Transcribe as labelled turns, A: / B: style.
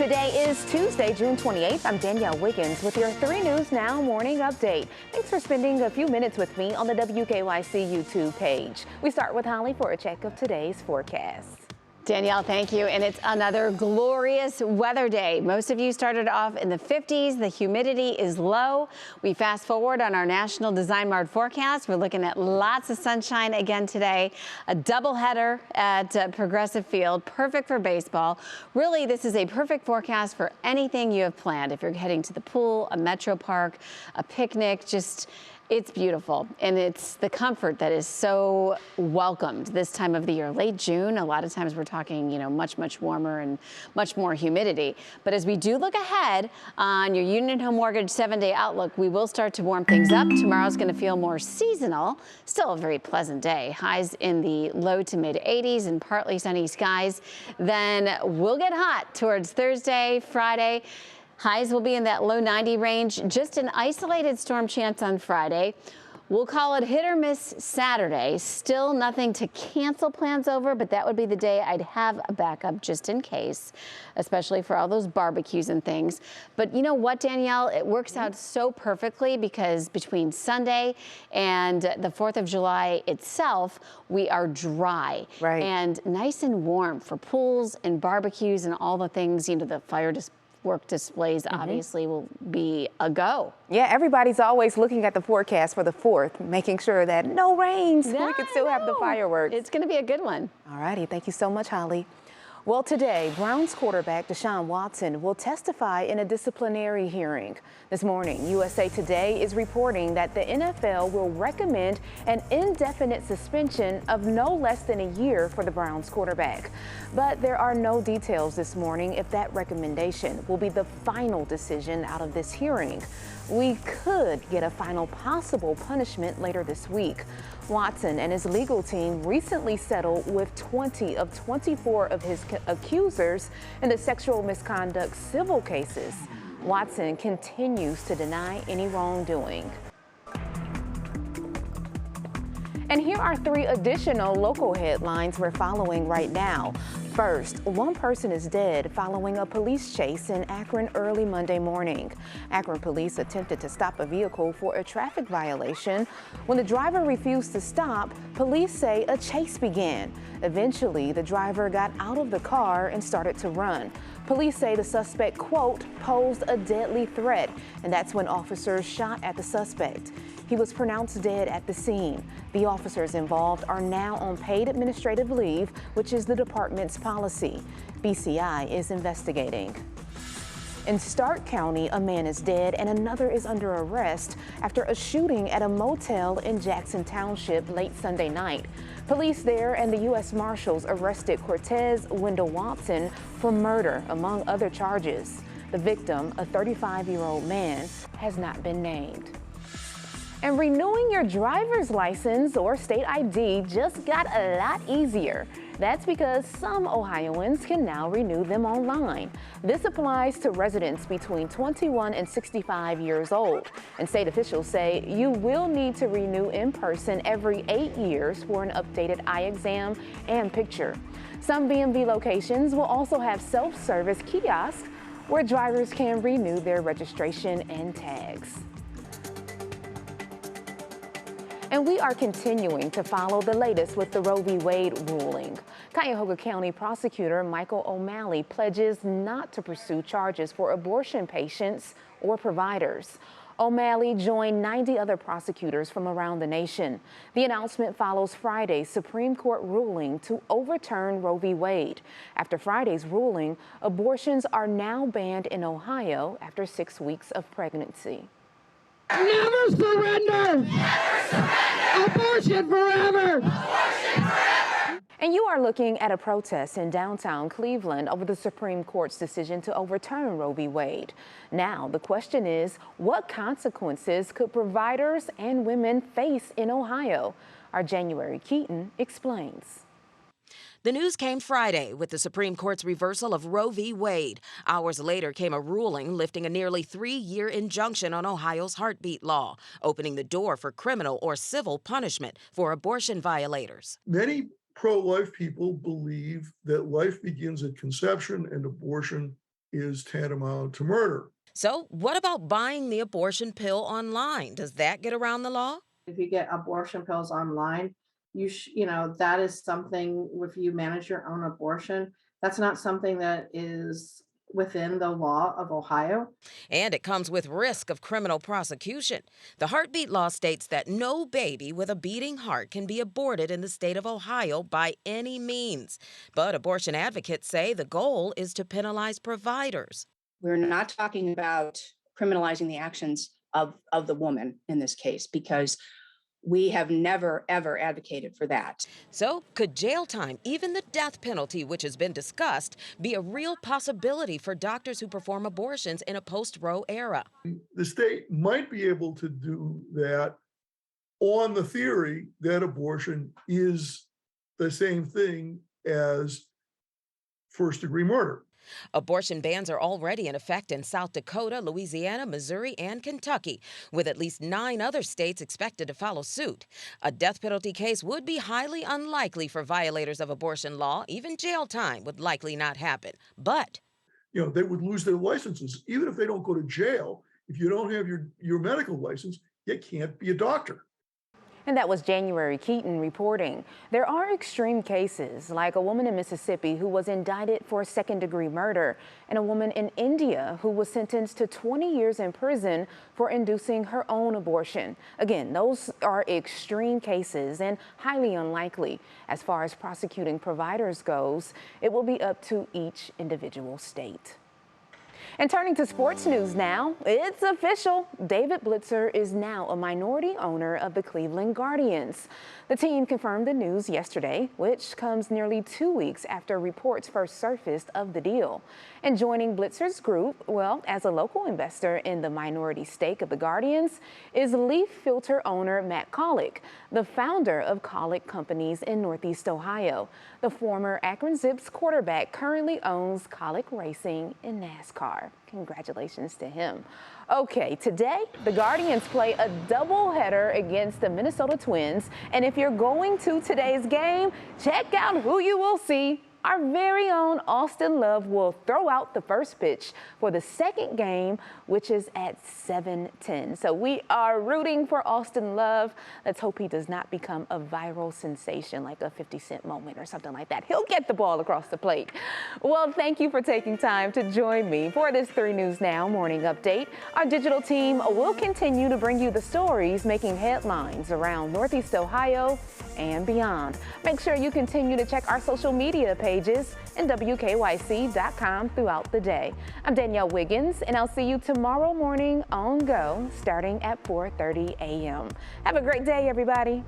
A: Today is Tuesday, June 28th. I'm Danielle Wiggins with your 3 News Now morning update. Thanks for spending a few minutes with me on the WKYC YouTube page. We start with Holly for a check of today's forecast.
B: Danielle, thank you. And it's another glorious weather day. Most of you started off in the 50s. The humidity is low. We fast forward on our National Design Mart forecast. We're looking at lots of sunshine again today. A doubleheader at Progressive Field, perfect for baseball. Really, this is a perfect forecast for anything you have planned. If you're heading to the pool, a metro park, a picnic, it's beautiful, and it's the comfort that is so welcomed this time of the year. Late June, a lot of times we're talking, much warmer and much more humidity. But as we do look ahead on your Union Home Mortgage 7-day outlook, we will start to warm things up. Tomorrow's going to feel more seasonal. Still a very pleasant day. Highs in the low to mid 80s and partly sunny skies. Then we'll get hot towards Thursday, Friday. Highs will be in that low 90 range. Just an isolated storm chance on Friday. We'll call it hit or miss Saturday. Still nothing to cancel plans over, but that would be the day I'd have a backup just in case, especially for all those barbecues and things. But you know what, Danielle? It works out so perfectly because between Sunday and the 4th of July itself, we are dry and nice and warm for pools and barbecues and all the things, the fire work displays obviously will be a go.
A: Yeah, everybody's always looking at the forecast for the 4th, making sure that no rain, so we can still have the fireworks.
B: It's going to be a good one.
A: All righty. Thank you so much, Holly. Well, today, Browns quarterback Deshaun Watson will testify in a disciplinary hearing. This morning, USA Today is reporting that the NFL will recommend an indefinite suspension of no less than a year for the Browns quarterback. But there are no details this morning if that recommendation will be the final decision out of this hearing. We could get a final possible punishment later this week. Watson and his legal team recently settled with 20 of 24 of his accusers in the sexual misconduct civil cases. Watson continues to deny any wrongdoing. And here are 3 additional local headlines we're following right now. First, one person is dead following a police chase in Akron early Monday morning. Akron police attempted to stop a vehicle for a traffic violation. When the driver refused to stop, police say a chase began. Eventually, the driver got out of the car and started to run. Police say the suspect, quote, posed a deadly threat, and that's when officers shot at the suspect. He was pronounced dead at the scene. The officers involved are now on paid administrative leave, which is the department's policy. BCI is investigating. In Stark County, a man is dead and another is under arrest after a shooting at a motel in Jackson Township late Sunday night. Police there and the U.S. Marshals arrested Cortez Wendell Watson for murder, among other charges. The victim, a 35-year-old man, has not been named. And renewing your driver's license or state ID just got a lot easier. That's because some Ohioans can now renew them online. This applies to residents between 21 and 65 years old. And state officials say you will need to renew in person every 8 years for an updated eye exam and picture. Some BMV locations will also have self-service kiosks where drivers can renew their registration and tags. And we are continuing to follow the latest with the Roe v. Wade ruling. Cuyahoga County Prosecutor Michael O'Malley pledges not to pursue charges for abortion patients or providers. O'Malley joined 90 other prosecutors from around the nation. The announcement follows Friday's Supreme Court ruling to overturn Roe v. Wade. After Friday's ruling, abortions are now banned in Ohio after 6 weeks of pregnancy.
C: Never surrender! Never surrender! Abortion forever! Abortion forever!
A: And you are looking at a protest in downtown Cleveland over the Supreme Court's decision to overturn Roe v. Wade. Now, the question is, what consequences could providers and women face in Ohio? Our January Keaton explains.
D: The news came Friday with the Supreme Court's reversal of Roe v. Wade. Hours later came a ruling lifting a nearly 3-year injunction on Ohio's heartbeat law, opening the door for criminal or civil punishment for abortion violators.
E: Many pro-life people believe that life begins at conception and abortion is tantamount to murder.
D: So what about buying the abortion pill online? Does that get around the law?
F: If you get abortion pills online, that is something, if you manage your own abortion, that's not something that is within the law of Ohio.
D: And it comes with risk of criminal prosecution. The heartbeat law states that no baby with a beating heart can be aborted in the state of Ohio by any means. But abortion advocates say the goal is to penalize providers.
G: We're not talking about criminalizing the actions of the woman in this case, because we have never, ever advocated for that.
D: So could jail time, even the death penalty, which has been discussed, be a real possibility for doctors who perform abortions in a post-Roe era?
E: The state might be able to do that on the theory that abortion is the same thing as first-degree murder.
D: Abortion bans are already in effect in South Dakota, Louisiana, Missouri, and Kentucky, with at least 9 other states expected to follow suit. A death penalty case would be highly unlikely for violators of abortion law. Even jail time would likely not happen. But
E: they would lose their licenses. Even if they don't go to jail, if you don't have your medical license, you can't be a doctor.
A: And that was January Keaton reporting. There are extreme cases, like a woman in Mississippi who was indicted for second-degree murder, and a woman in India who was sentenced to 20 years in prison for inducing her own abortion. Again, those are extreme cases and highly unlikely. As far as prosecuting providers goes, it will be up to each individual state. And turning to sports news now, it's official. David Blitzer is now a minority owner of the Cleveland Guardians. The team confirmed the news yesterday, which comes nearly 2 weeks after reports first surfaced of the deal. And joining Blitzer's group, well, as a local investor in the minority stake of the Guardians, is Leaf Filter owner Matt Collick, the founder of Collick Companies in Northeast Ohio. The former Akron Zips quarterback currently owns Collick Racing in NASCAR. Congratulations to him. Okay, today the Guardians play a doubleheader against the Minnesota Twins. And if you're going to today's game, check out who you will see. Our very own Austin Love will throw out the first pitch for the second game, which is at 7:10. So we are rooting for Austin Love. Let's hope he does not become a viral sensation like a 50 Cent moment or something like that. He'll get the ball across the plate. Well, thank you for taking time to join me for this 3 News Now morning update. Our digital team will continue to bring you the stories making headlines around Northeast Ohio and beyond. Make sure you continue to check our social media pages and WKYC.com throughout the day. I'm Danielle Wiggins, and I'll see you tomorrow morning on Go, starting at 4:30 a.m. Have a great day, everybody.